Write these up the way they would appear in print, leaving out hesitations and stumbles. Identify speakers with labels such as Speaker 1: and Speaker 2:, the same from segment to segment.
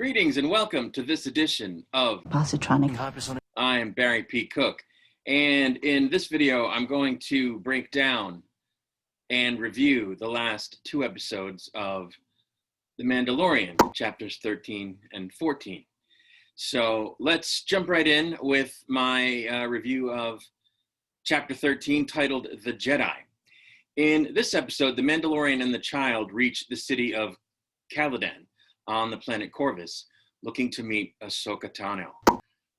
Speaker 1: Greetings and welcome to this edition of
Speaker 2: Positronic.
Speaker 1: I am Barry P. Cook, and in this video I'm going to break down and review the last two episodes of The Mandalorian, chapters 13 and 14. So let's jump right in with my review of chapter 13, titled The Jedi. In this episode, the Mandalorian and the child reach the city of Caladan on the planet Corvus, looking to meet Ahsoka Tano.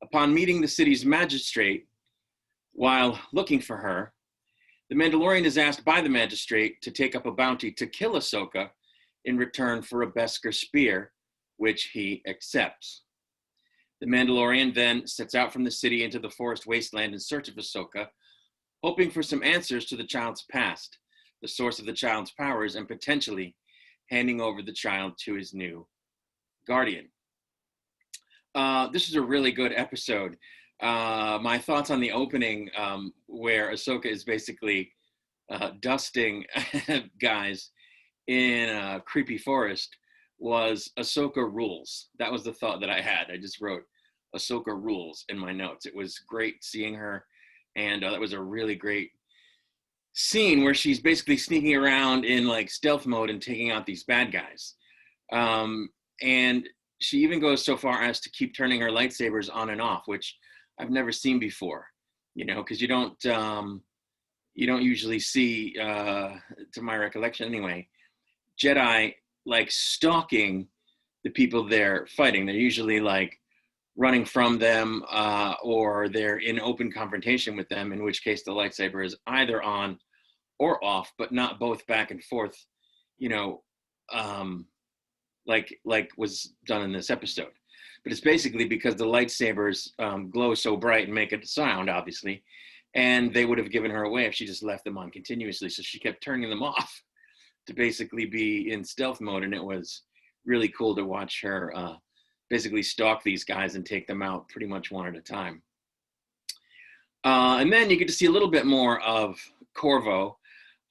Speaker 1: Upon meeting the city's magistrate, while looking for her, the Mandalorian is asked by the magistrate to take up a bounty to kill Ahsoka in return for a Beskar spear, which he accepts. The Mandalorian then sets out from the city into the forest wasteland in search of Ahsoka, hoping for some answers to the child's past, the source of the child's powers, and potentially handing over the child to his new guardian. This is a really good episode. My thoughts on the opening, where Ahsoka is basically dusting guys in a creepy forest, was Ahsoka rules. That was the thought that I had. I just wrote Ahsoka rules in my notes. It was great seeing her, and that was a really great scene where she's basically sneaking around in like stealth mode and taking out these bad guys. And she even goes so far as to keep turning her lightsabers on and off, which I've never seen before, you know, because you don't usually see, to my recollection anyway, Jedi like stalking the people they're fighting. They're usually like running from them, or they're in open confrontation with them, in which case the lightsaber is either on or off, but not both back and forth, you know, like was done in this episode. But it's basically because the lightsabers glow so bright and make a sound, obviously, and they would have given her away if she just left them on continuously. So she kept turning them off to basically be in stealth mode, and it was really cool to watch her basically stalk these guys and take them out pretty much one at a time. And then you get to see a little bit more of Corvo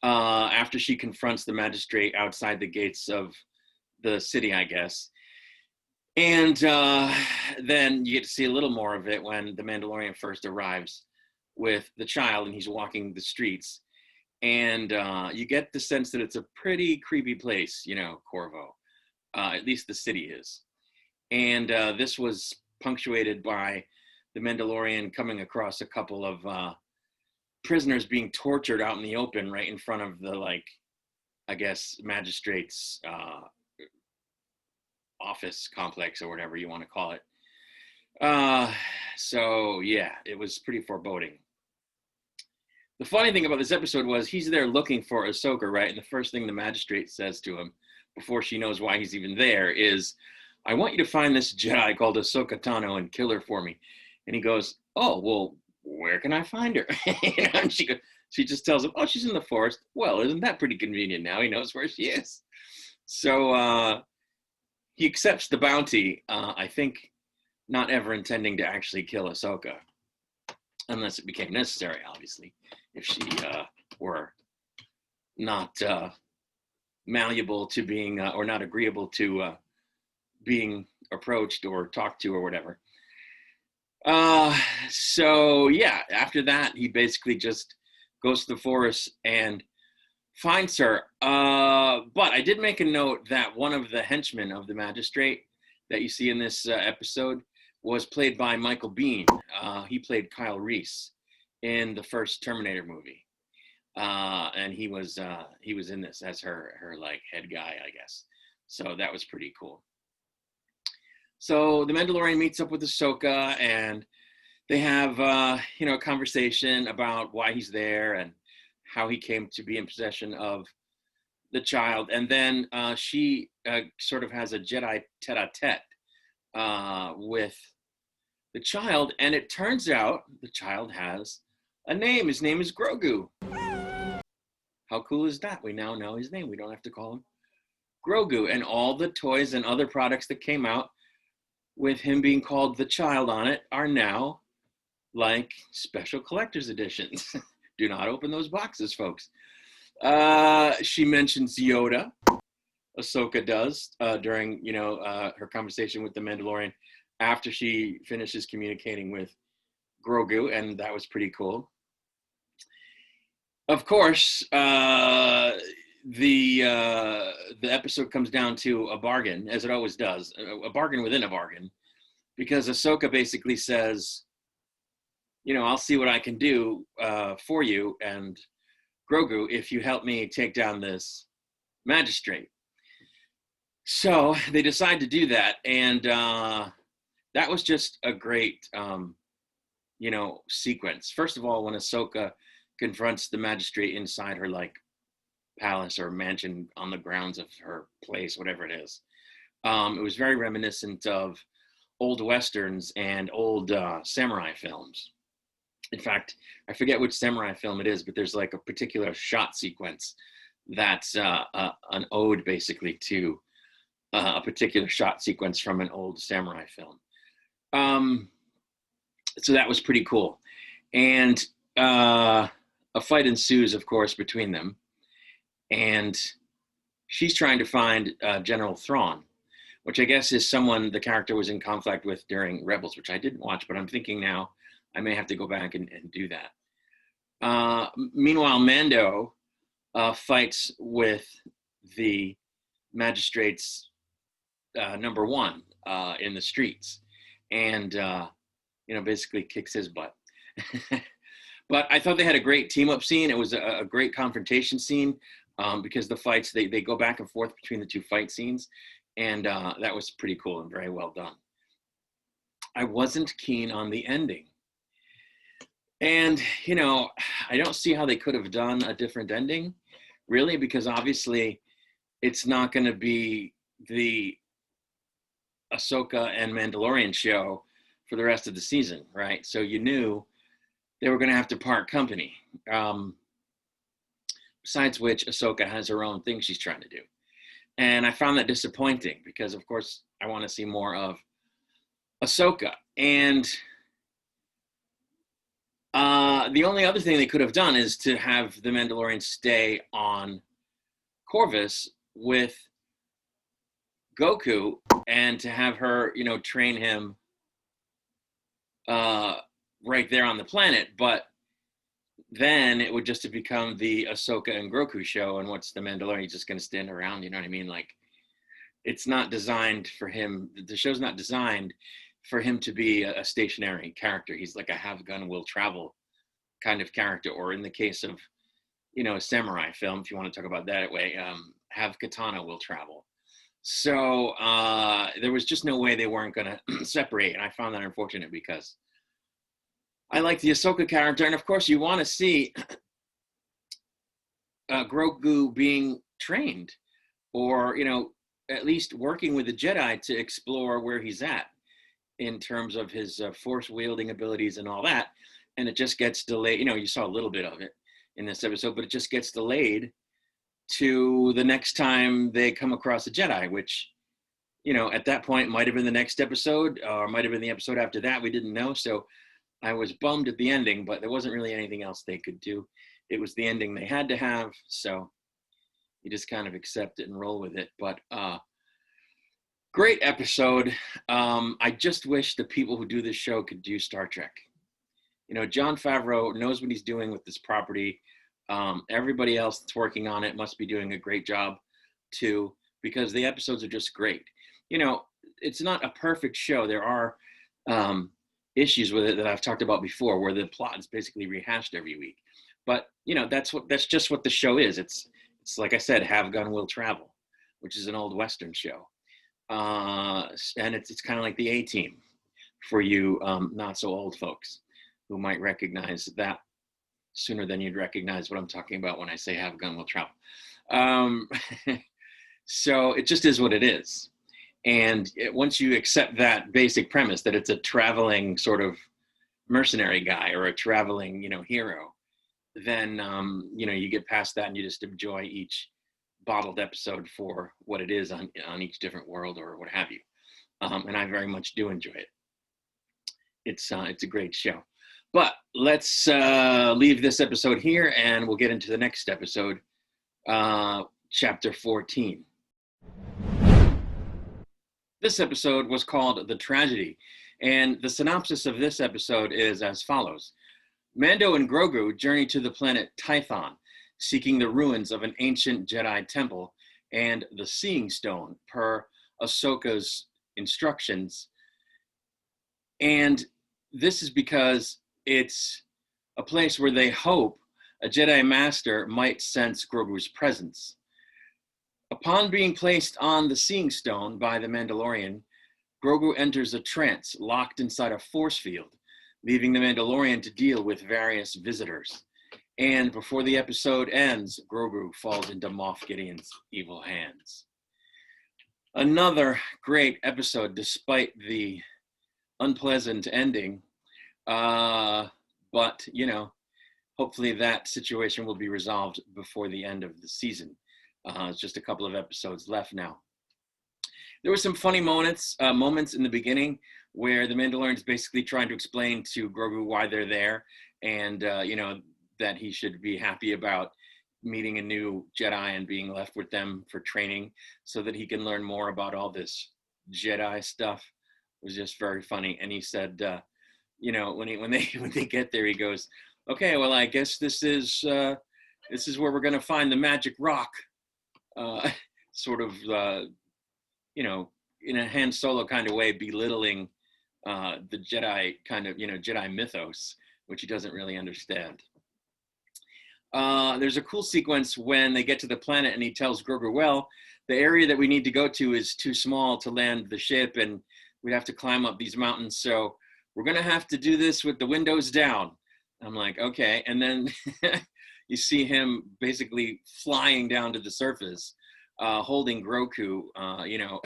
Speaker 1: after she confronts the magistrate outside the gates of the city, I guess. And then you get to see a little more of it when the Mandalorian first arrives with the child and he's walking the streets. And you get the sense that it's a pretty creepy place, you know, Corvo. At least the city is. And this was punctuated by the Mandalorian coming across a couple of prisoners being tortured out in the open right in front of the, like, I guess, magistrate's office complex or whatever you want to call it. So yeah, it was pretty foreboding. The funny thing about this episode was he's there looking for Ahsoka, right? And the first thing the magistrate says to him before she knows why he's even there is, "I want you to find this Jedi called Ahsoka Tano and kill her for me." And he goes, "Oh, well, where can I find her?" You know, and she just tells him, "Oh, she's in the forest." Well, isn't that pretty convenient? Now he knows where she is. So he accepts the bounty, I think not ever intending to actually kill Ahsoka, unless it became necessary, obviously, if she were not malleable to being, or not agreeable to being approached or talked to or whatever. So yeah, after that, he basically just goes to the forest and finds her. But I did make a note that one of the henchmen of the magistrate that you see in this episode was played by Michael Biehn. He played Kyle Reese in the first Terminator movie. And he was in this as her like head guy, I guess. So that was pretty cool. So the Mandalorian meets up with Ahsoka and they have, you know, a conversation about why he's there and how he came to be in possession of the child. And then she sort of has a Jedi tete-a-tete with the child. And it turns out the child has a name. His name is Grogu. How cool is that? We now know his name. We don't have to call him Grogu. And all the toys and other products that came out with him being called the child on it are now like special collector's editions. Do not open those boxes, folks. She mentions Yoda. Ahsoka does during, her conversation with the Mandalorian after she finishes communicating with Grogu, and that was pretty cool. Of course, the episode comes down to a bargain, as it always does, a bargain within a bargain, because Ahsoka basically says, I'll see what I can do for you and Grogu if you help me take down this magistrate. So they decide to do that, and that was just a great, sequence. First of all, when Ahsoka confronts the magistrate inside her palace or mansion on the grounds of her place, whatever it is, it was very reminiscent of old westerns and old samurai films. In fact, I forget which samurai film it is, but there's a particular shot sequence that's an ode basically to a particular shot sequence from an old samurai film. So that was pretty cool. And a fight ensues, of course, between them. And she's trying to find General Thrawn, which I guess is someone the character was in conflict with during Rebels, which I didn't watch, but I'm thinking now I may have to go back and do that. Meanwhile, Mando fights with the magistrate's number one in the streets, and basically kicks his butt. But I thought they had a great team up scene. It was a great confrontation scene because the fights, they go back and forth between the two fight scenes, and that was pretty cool and very well done. I wasn't keen on the ending. And, I don't see how they could have done a different ending, really, because obviously it's not going to be the Ahsoka and Mandalorian show for the rest of the season, right? So you knew they were going to have to part company. Besides which, Ahsoka has her own thing she's trying to do. And I found that disappointing because, of course, I want to see more of Ahsoka. And the only other thing they could have done is to have the Mandalorian stay on Corvus with Goku and to have her, train him right there on the planet. But then it would just have become the Ahsoka and Grogu show. And what's the Mandalorian? He's just going to stand around, you know what I mean? It's not designed for him. The show's not designed for him to be a stationary character. He's like a have gun will travel kind of character, or in the case of, a samurai film, if you want to talk about that way, have katana will travel. So there was just no way they weren't going to separate. And I found that unfortunate because I like the Ahsoka character. And of course you want to see Grogu being trained or, at least working with the Jedi to explore where he's at in terms of his force wielding abilities and all that. And it just gets delayed. You saw a little bit of it in this episode, but it just gets delayed to the next time they come across a Jedi, which, at that point might have been the next episode or might have been the episode after that. We didn't know. So I was bummed at the ending, but there wasn't really anything else they could do. It was the ending they had to have. So you just kind of accept it and roll with it. But great episode. I just wish the people who do this show could do Star Trek. Jon Favreau knows what he's doing with this property. Everybody else that's working on it must be doing a great job too, because the episodes are just great. It's not a perfect show. There are issues with it that I've talked about before, where the plot is basically rehashed every week. But that's just what the show is. It's like I said, have gun will travel, which is an old Western show, and it's kind of like the A-Team for you not so old folks who might recognize that sooner than you'd recognize what I'm talking about when I say have gun will travel. So it just is what it is. And once you accept that basic premise that it's a traveling sort of mercenary guy or a traveling, hero, then, you get past that and you just enjoy each bottled episode for what it is on each different world or what have you. And I very much do enjoy it. It's a great show. But let's leave this episode here and we'll get into the next episode, chapter 14. This episode was called The Tragedy, and the synopsis of this episode is as follows. Mando and Grogu journey to the planet Tython, seeking the ruins of an ancient Jedi temple and the Seeing Stone, per Ahsoka's instructions. And this is because it's a place where they hope a Jedi Master might sense Grogu's presence. Upon being placed on the Seeing Stone by the Mandalorian, Grogu enters a trance, locked inside a force field, leaving the Mandalorian to deal with various visitors. And before the episode ends, Grogu falls into Moff Gideon's evil hands. Another great episode, despite the unpleasant ending. But, you know, hopefully that situation will be resolved before the end of the season. It's just a couple of episodes left now. There were some funny moments in the beginning where the Mandalorian's basically trying to explain to Grogu why they're there, and you know, that he should be happy about meeting a new Jedi and being left with them for training so that he can learn more about all this Jedi stuff. It was just very funny. And he said, you know, when they get there, he goes, "Okay, well, I guess this is where we're gonna find the magic rock." Sort of, you know, in a Han Solo kind of way, belittling the Jedi kind of, you know, Jedi mythos, which he doesn't really understand. There's a cool sequence when they get to the planet and he tells Grogu, well, the area that we need to go to is too small to land the ship and we'd have to climb up these mountains. So we're going to have to do this with the windows down. I'm like, okay. And then you see him basically flying down to the surface, holding Grogu, you know,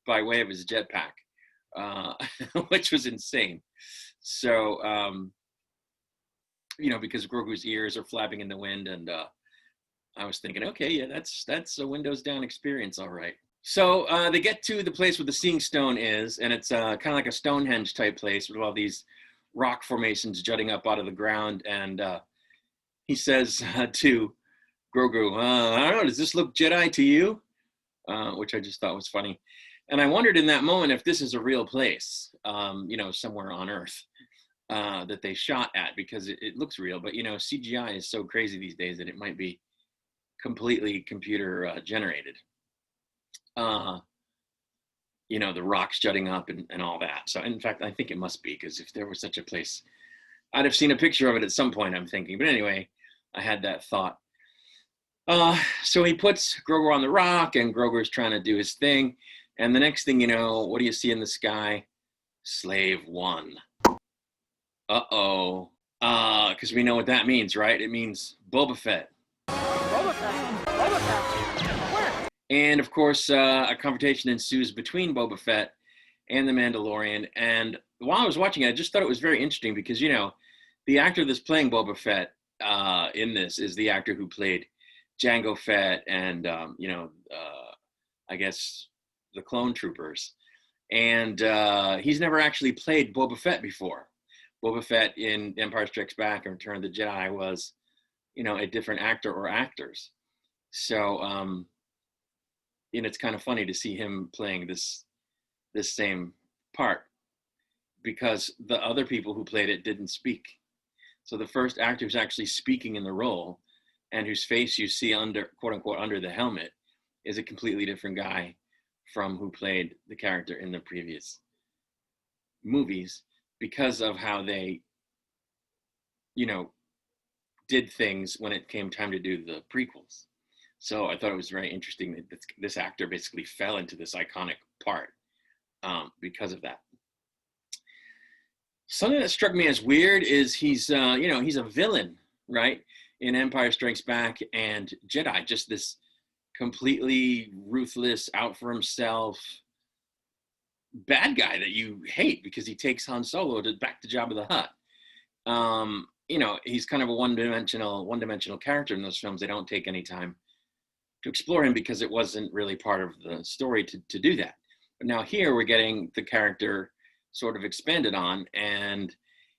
Speaker 1: by way of his jetpack, which was insane. So, you know, because Grogu's ears are flapping in the wind, and I was thinking, okay, yeah, that's a windows down experience, all right. So they get to the place where the Seeing Stone is, and it's kind of like a Stonehenge type place with all these rock formations jutting up out of the ground, and he says to Grogu, I don't know, does this look Jedi to you? Which I just thought was funny. And I wondered in that moment if this is a real place, you know, somewhere on Earth that they shot at, because it looks real. But, you know, CGI is so crazy these days that it might be completely computer generated. You know, the rocks jutting up and all that. So, in fact, I think it must be, because if there was such a place, I'd have seen a picture of it at some point, I'm thinking. But anyway, I had that thought. So he puts Grogu on the rock, and Grogu's trying to do his thing. And the next thing you know, what do you see in the sky? Slave one. Uh-oh. Because we know what that means, right? It means Boba Fett.
Speaker 2: Boba Fett. Boba Fett. Where?
Speaker 1: And, of course, a confrontation ensues between Boba Fett and the Mandalorian. And while I was watching it, I just thought it was very interesting because, you know, the actor that's playing Boba Fett in this is the actor who played Jango Fett and, you know, I guess the Clone Troopers. And he's never actually played Boba Fett before. Boba Fett in Empire Strikes Back and Return of the Jedi was, you know, a different actor or actors. So, you know, it's kind of funny to see him playing this same part, because the other people who played it didn't speak. So the first actor who's actually speaking in the role and whose face you see under, quote unquote, under the helmet is a completely different guy from who played the character in the previous movies, because of how they, you know, did things when it came time to do the prequels. So I thought it was very interesting that this actor basically fell into this iconic part because of that. Something that struck me as weird is he's, you know, he's a villain, right? In Empire Strikes Back and Jedi, just this completely ruthless, out for himself bad guy that you hate because he takes Han Solo back to Jabba the Hutt. You know, he's kind of a one-dimensional character in those films. They don't take any time to explore him because it wasn't really part of the story to do that. But now here we're getting the character sort of expanded on, and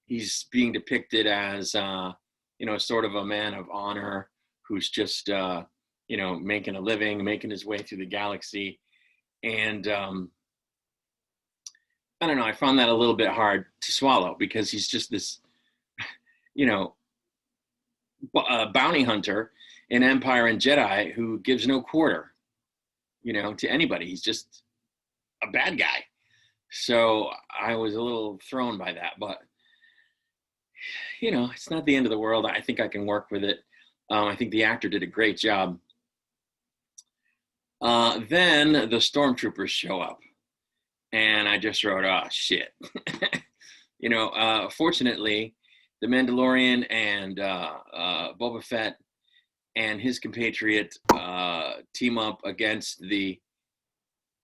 Speaker 1: he's being depicted as, you know, sort of a man of honor who's just, you know, making a living, making his way through the galaxy. And I don't know, I found that a little bit hard to swallow because he's just this, you know, bounty hunter in Empire and Jedi who gives no quarter, to anybody. He's just a bad guy. So I was a little thrown by that, but it's not the end of the world. I think I can work with it. I think the actor did a great job. Then the stormtroopers show up, and I just wrote, "Oh shit!" Fortunately, the Mandalorian and Boba Fett and his compatriot team up against the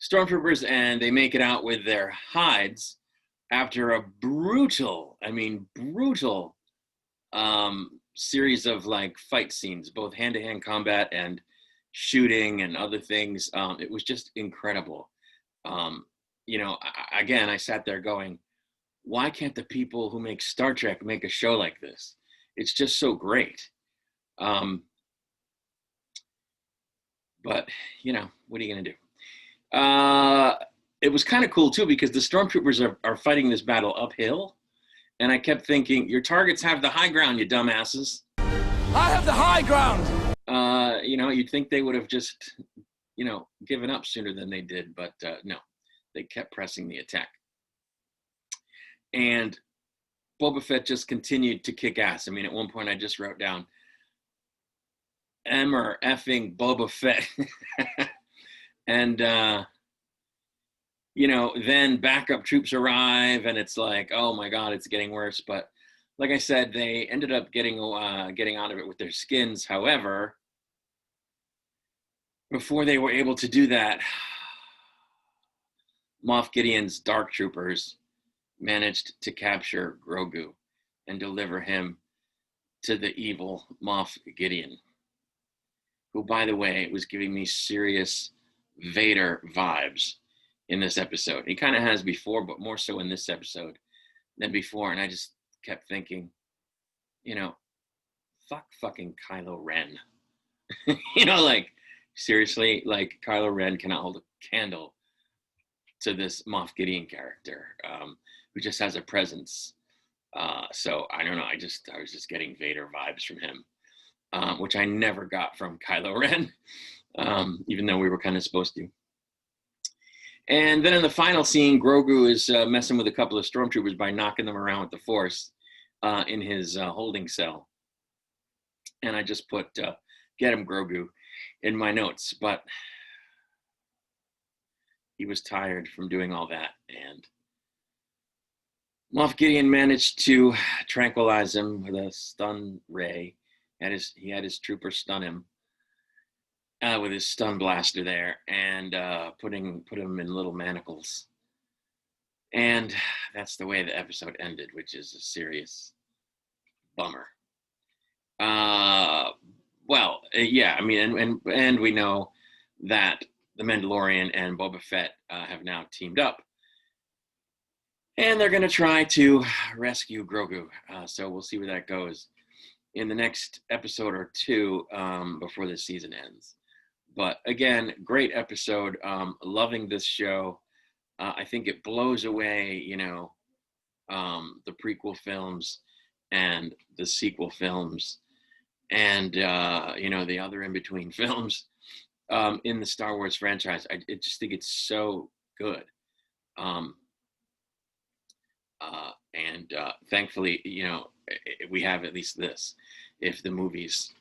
Speaker 1: stormtroopers, and they make it out with their hides after a brutal series of like fight scenes, both hand-to-hand combat and shooting and other things. It was just incredible. Again, I sat there going, why can't the people who make Star Trek make a show like this? It's just so great. But what are you gonna do? It was kind of cool too, because the stormtroopers are fighting this battle uphill. And I kept thinking, your targets have the high ground, you dumbasses.
Speaker 3: I have the high ground.
Speaker 1: You'd think they would have just, given up sooner than they did, but no, they kept pressing the attack. And Boba Fett just continued to kick ass. I mean, at one point I just wrote down, Emmer effing Boba Fett. And, then backup troops arrive, and it's like, oh my God, it's getting worse. But like I said, they ended up getting out of it with their skins. However, before they were able to do that, Moff Gideon's dark troopers managed to capture Grogu and deliver him to the evil Moff Gideon, who, by the way, was giving me serious Vader vibes in this episode. He kind of has before, but more so in this episode than before. And I just kept thinking, fucking Kylo Ren. Seriously, Kylo Ren cannot hold a candle to this Moff Gideon character, who just has a presence. So I don't know. I was just getting Vader vibes from him, which I never got from Kylo Ren, even though we were kind of supposed to. And then in the final scene, Grogu is messing with a couple of stormtroopers by knocking them around with the Force in his holding cell. And I just put, get him, Grogu, in my notes. But he was tired from doing all that. And Moff Gideon managed to tranquilize him with a stun ray. He had his trooper stun him with his stun blaster there, and put him in little manacles. And that's the way the episode ended, which is a serious bummer. Yeah, I mean, and we know that the Mandalorian and Boba Fett have now teamed up, and they're going to try to rescue Grogu. So we'll see where that goes in the next episode or two before the season ends. But again, great episode. Loving this show. I think it blows away, the prequel films and the sequel films and, the other in-between films in the Star Wars franchise. I just think it's so good. Thankfully, we have at least this. If the movies,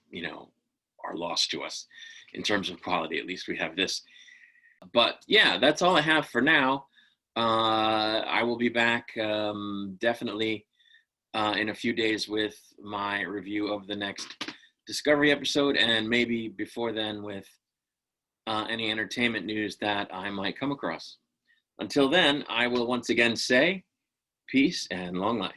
Speaker 1: are lost to us in terms of quality, at least we have this. But yeah, that's all I have for now. I will be back definitely in a few days with my review of the next Discovery episode, and maybe before then with any entertainment news that I might come across. Until then, I will once again say peace and long life.